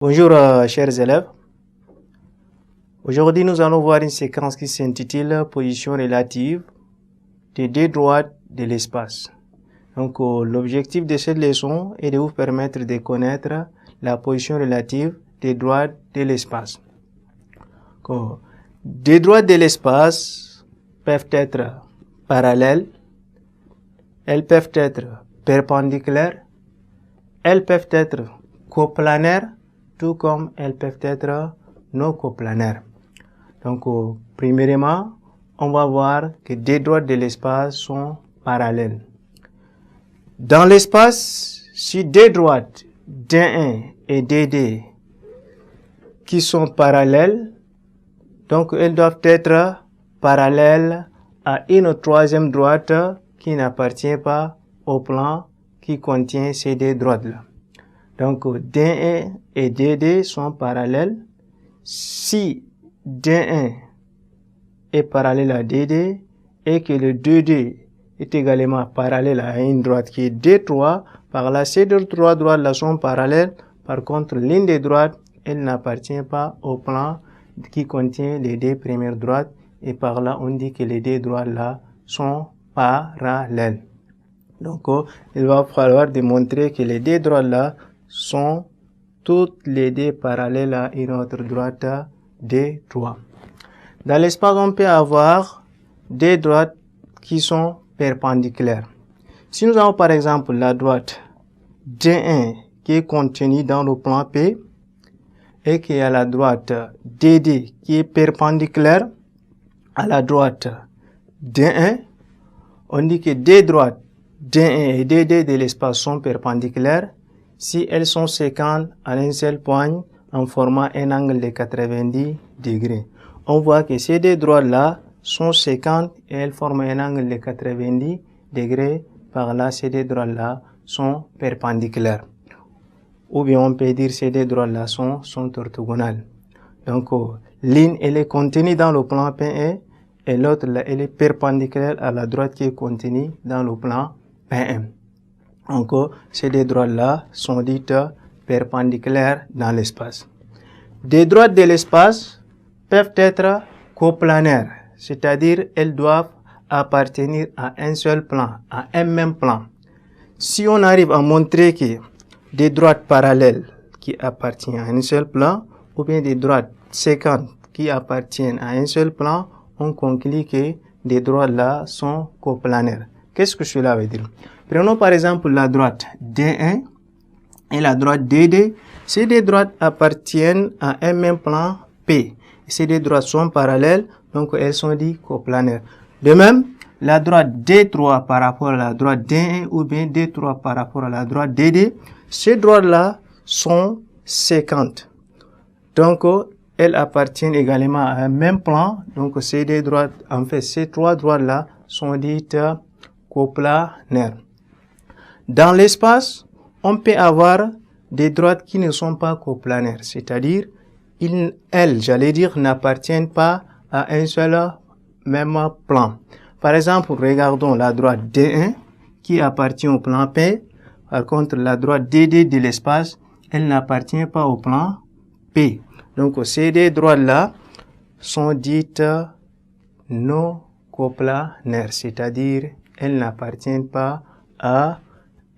Bonjour chers élèves. Aujourd'hui nous allons voir une séquence qui s'intitule Position relative des deux droites de l'espace. Donc l'objectif de cette leçon est de vous permettre de connaître la position relative des droites de l'espace. Des droites de l'espace peuvent être parallèles, elles peuvent être perpendiculaires, elles peuvent être coplanaires, tout comme elles peuvent être non coplanaires. Donc, premièrement, on va voir que deux droites de l'espace sont parallèles. Dans l'espace, si deux droites D1 et DD qui sont parallèles, donc elles doivent être parallèles à une troisième droite qui n'appartient pas au plan qui contient ces deux droites-là. Donc, D1 et DD sont parallèles. Si D1 est parallèle à DD et que le 2D est également parallèle à une droite qui est D3, par là, ces deux trois droites-là sont parallèles. Par contre, l'une des droites, elle n'appartient pas au plan qui contient les deux premières droites. Et par là, on dit que les deux droites-là sont parallèles. Donc, il va falloir démontrer que les deux droites-là sont toutes les deux parallèles à une autre droite D3. Dans l'espace, on peut avoir des droites qui sont perpendiculaires. Si nous avons par exemple la droite D1 qui est contenue dans le plan P et qu'il y a la droite DD qui est perpendiculaire à la droite D1, on dit que deux droites D1 et DD de l'espace sont perpendiculaires si elles sont séquentes à un seul point en formant un angle de 90 degrés. On voit que ces deux droites-là sont séquentes et elles forment un angle de 90 degrés. Par là, ces deux droites-là sont perpendiculaires. Ou bien on peut dire que ces deux droites-là sont orthogonales. Donc, l'une, elle est contenue dans le plan P1 et l'autre, elle est perpendiculaire à la droite qui est contenue dans le plan P1. Donc, ces deux droites-là sont dites perpendiculaires dans l'espace. Des droites de l'espace peuvent être coplanaires, c'est-à-dire elles doivent appartenir à un seul plan, à un même plan. Si on arrive à montrer que des droites parallèles qui appartiennent à un seul plan, ou bien des droites séquentes qui appartiennent à un seul plan, on conclut que des droites-là sont coplanaires. Qu'est-ce que cela veut dire? Prenons par exemple la droite D1 et la droite DD. Ces deux droites appartiennent à un même plan P. Ces deux droites sont parallèles, donc elles sont dites coplanaires. De même, la droite D3 par rapport à la droite D1 ou bien D3 par rapport à la droite DD, ces droites-là sont séquentes. Donc, elles appartiennent également à un même plan. Donc, ces deux droites, en fait, ces trois droites-là sont dites coplanaires. Dans l'espace, on peut avoir des droites qui ne sont pas coplanaires, c'est-à-dire, elles, j'allais dire, n'appartiennent pas à un seul même plan. Par exemple, regardons la droite D1 qui appartient au plan P. Par contre, la droite DD de l'espace, elle n'appartient pas au plan P. Donc, ces deux droites-là sont dites non coplanaires, c'est-à-dire, elles n'appartiennent pas à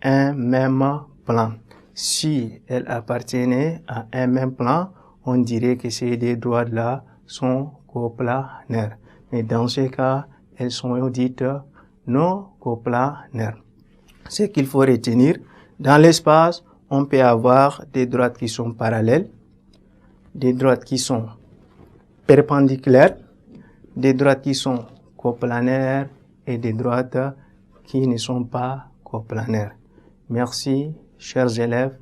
un même plan. Si elles appartenaient à un même plan, on dirait que ces deux droites-là sont coplanaires. Mais dans ce cas, elles sont dites non coplanaires. Ce qu'il faut retenir, dans l'espace, on peut avoir des droites qui sont parallèles, des droites qui sont perpendiculaires, des droites qui sont coplanaires et des droites qui ne sont pas coplanaires. Merci, chers élèves.